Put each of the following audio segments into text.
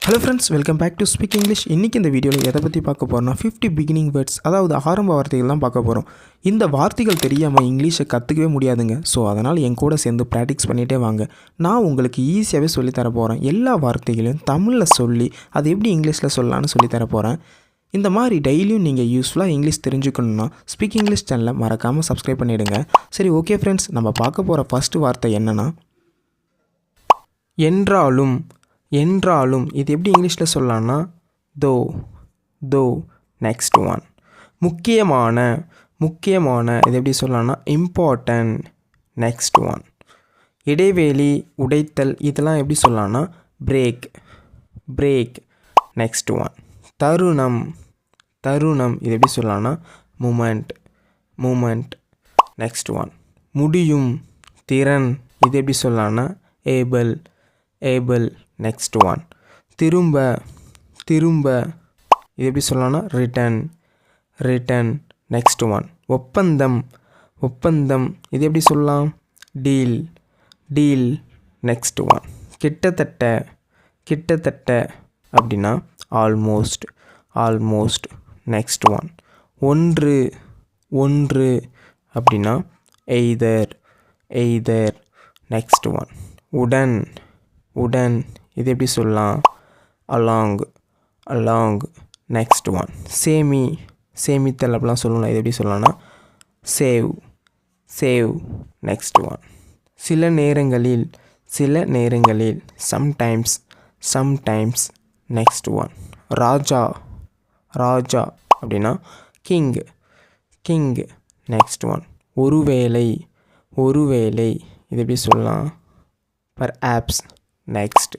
Hello friends, welcome back to speak English. இன்றைக்கி இந்த வீடியோவில் எதை பற்றி பார்க்க போகிறோம்னா 50 பிகினிங் வேர்ட்ஸ், அதாவது ஆரம்ப வார்த்தைகள் தான் பார்க்க போகிறோம். இந்த வார்த்தைகள் தெரியாமல் இங்கிலீஷை கற்றுக்கவே முடியாதுங்க. ஸோ அதனால் என் கூட சேர்ந்து ப்ராக்டிஸ் பண்ணிகிட்டே வாங்க. நான் உங்களுக்கு ஈஸியாகவே சொல்லித்தர போகிறேன். எல்லா வார்த்தைகளையும் தமிழில் சொல்லி அது எப்படி இங்கிலீஷில் சொல்லலான்னு சொல்லித்தர போகிறேன். இந்த மாதிரி டெய்லியும் நீங்கள் யூஸ்ஃபுல்லாக இங்கிலீஷ் தெரிஞ்சுக்கணுன்னா ஸ்பீக் இங்கிலீஷ் சேனலை மறக்காமல் சப்ஸ்கிரைப் பண்ணிவிடுங்க. சரி, ஓகே ஃப்ரெண்ட்ஸ், நம்ம பார்க்க போகிற ஃபஸ்ட்டு வார்த்தை என்னென்னா என்றாலும். என்றாலும் இது எப்படி இங்கிலீஷில் சொல்லலாம்னா தோ. நெக்ஸ்ட் ஒன் முக்கியமான. முக்கியமான இது எப்படி சொல்லலாம்னா இம்பார்ட்டன்ட். நெக்ஸ்ட் ஒன் இடைவேளை, உடைத்தல் இதெல்லாம் எப்படி சொல்லலாம்னா பிரேக். நெக்ஸ்ட் ஒன் தருணம். தருணம் இது எப்படி சொல்லலாம்னா மூமெண்ட். நெக்ஸ்ட் ஒன் முடியும். திறன் இது எப்படி சொல்லலாம்னா ஏபிள். நெக்ஸ்ட் ஒன் திரும்ப. இது எப்படி சொல்லலாம்னா ரிட்டன். நெக்ஸ்ட் ஒன் ஒப்பந்தம். இது எப்படி சொல்லலாம் டீல். நெக்ஸ்ட் ஒன் கிட்டத்தட்ட அப்படின்னா ஆல்மோஸ்ட். நெக்ஸ்ட் ஒன் ஒன்று அப்படின்னா எய்தர். நெக்ஸ்ட் ஒன் உடன். இது எப்படி சொல்லலாம் அலாங். நெக்ஸ்ட் ஒன் சேமித்தல் அப்படிலாம் சொல்லலாம். இது எப்படி சொல்லலாம்னா சேவ். நெக்ஸ்ட் ஒன் சில நேரங்களில் சம்டைம்ஸ். நெக்ஸ்ட் ஒன் ராஜா அப்படின்னா கிங். நெக்ஸ்ட் ஒன் ஒருவேளை. இது எப்படி சொல்லலாம் perhaps. நெக்ஸ்ட்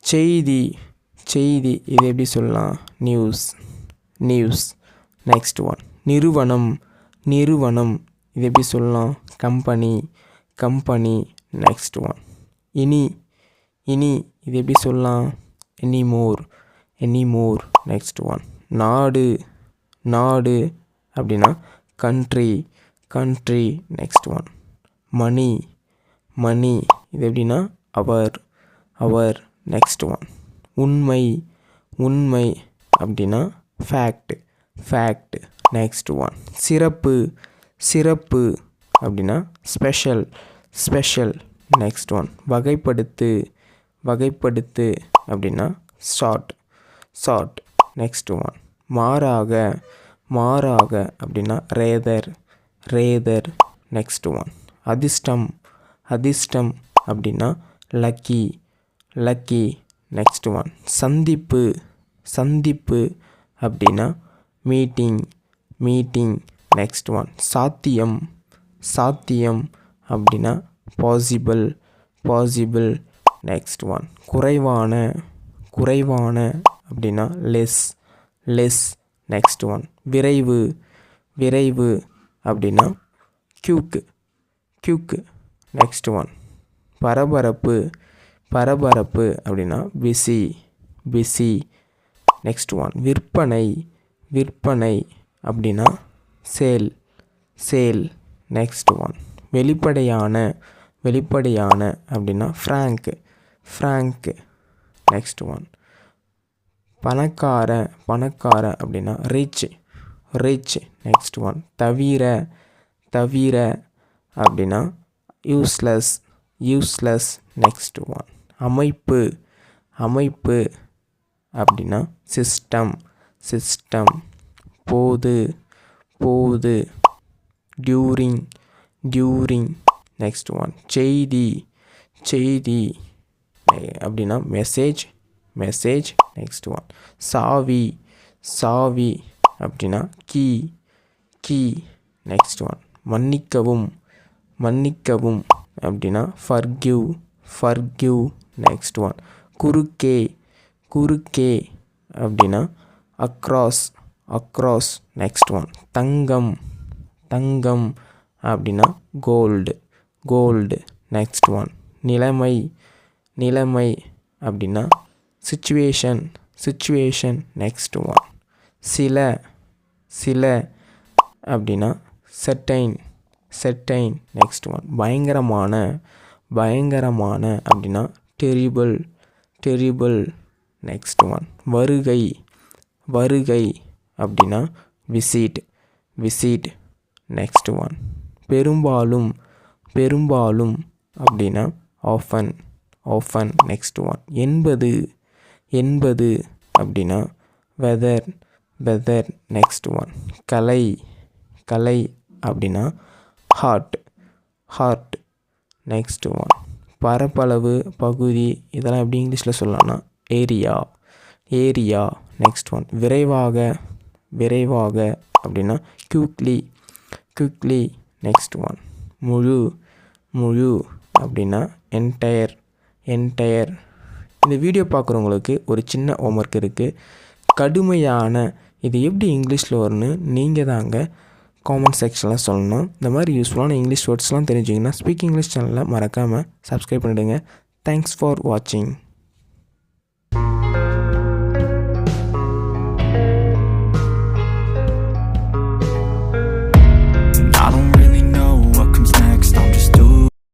செய்தி. இது எப்படி சொல்லலாம் நியூஸ். நெக்ஸ்ட் ஒன் நிறுவனம். இது எப்படி சொல்லலாம் கம்பெனி. நெக்ஸ்ட் ஒன் இனி. இது எப்படி சொல்லலாம் எனிமோர். நெக்ஸ்ட் ஒன் நாடு அப்படின்னா கண்ட்ரி. நெக்ஸ்ட் ஒன் மணி. இது எப்படின்னா அவர். நெக்ஸ்ட் ஒன் உண்மை அப்படின்னா ஃபேக்ட். நெக்ஸ்ட் ஒன் சிறப்பு அப்படின்னா ஸ்பெஷல். நெக்ஸ்ட் ஒன் வகைப்படுத்து அப்படின்னா ஷார்ட். நெக்ஸ்ட் ஒன் மாறாக அப்படின்னா ரேதர். நெக்ஸ்ட் ஒன் அதிர்ஷ்டம் அப்படின்னா லக்கி. நெக்ஸ்ட் ஒன் சந்திப்பு அப்படின்னா மீட்டிங். நெக்ஸ்ட் ஒன் சாத்தியம் அப்படின்னா பாசிபிள். நெக்ஸ்ட் ஒன் குறைவான அப்படின்னா லெஸ். நெக்ஸ்ட் ஒன் விரைவு அப்படின்னா குயிக். நெக்ஸ்ட் ஒன் பரபரப்பு அப்படின்னா பிஸி. நெக்ஸ்ட் ஒன் விற்பனை அப்படின்னா சேல். நெக்ஸ்ட் ஒன் வெளிப்படையான அப்படின்னா ஃப்ராங்க். நெக்ஸ்ட் ஒன் பணக்கார அப்படின்னா ரிச். நெக்ஸ்ட் ஒன் தவிர அப்படின்னா யூஸ்லெஸ். நெக்ஸ்ட் ஒன் அமைப்பு அப்படின்னா சிஸ்டம். போது டியூரிங். நெக்ஸ்ட் ஒன் செய்தி அப்படின்னா மெசேஜ். நெக்ஸ்ட் ஒன் சாவி அப்படின்னா கீ. நெக்ஸ்ட் ஒன் மன்னிக்கவும் அப்படின்னா ஃபர்கிவ். நெக்ஸ்ட் ஒன் குறுக்கே அப்படின்னா அக்ராஸ். நெக்ஸ்ட் ஒன் தங்கம் அப்படின்னா கோல்டு. நெக்ஸ்ட் ஒன் நிலைமை அப்படின்னா சிச்சுவேஷன். நெக்ஸ்ட் ஒன் சில அப்படின்னா செர்டைன். நெக்ஸ்ட் ஒன் பயங்கரமான அப்படின்னா டெரிபிள். நெக்ஸ்ட் ஒன் வருகை வருகை அப்படின்னா விசிட் விசிட் நெக்ஸ்ட் ஒன் பெரும்பாலும் பெரும்பாலும் அப்படின்னா ஆஃபன் ஆஃபன் நெக்ஸ்ட் ஒன் எண்பது எண்பது அப்படின்னா வெதர் வெதர் நெக்ஸ்ட் ஒன் கலை கலை அப்படின்னா ஹார்ட் ஹார்ட் நெக்ஸ்ட் ஒன் பரப்பளவு பகுதி இதெல்லாம் எப்படி இங்கிலீஷில் சொல்லலாம்னா ஏரியா ஏரியா நெக்ஸ்ட் ஒன் விரைவாக விரைவாக அப்படின்னா குயிக்லி குயிக்லி நெக்ஸ்ட் ஒன் முழு முழு அப்படின்னா என்டையர் என்டையர். இந்த வீடியோ பார்க்குறவங்களுக்கு ஒரு சின்ன ஹோம்ஒர்க் இருக்குது. கடுமையான இது எப்படி இங்கிலீஷில் வரும்னு நீங்கள் தாங்க காமெண்ட் செக்ஷனில் சொல்லணும். இந்த மாதிரி யூஸ்ஃபுல்லான இங்கிலீஷ் வேர்ட்ஸ்லாம் தெரிஞ்சிங்கன்னா ஸ்பீக் இங்கிலீஷ் சேனலை மறக்காமல் சப்ஸ்கிரைப் பண்ணிவிடுங்க. தேங்க்ஸ் ஃபார் வாட்சிங்.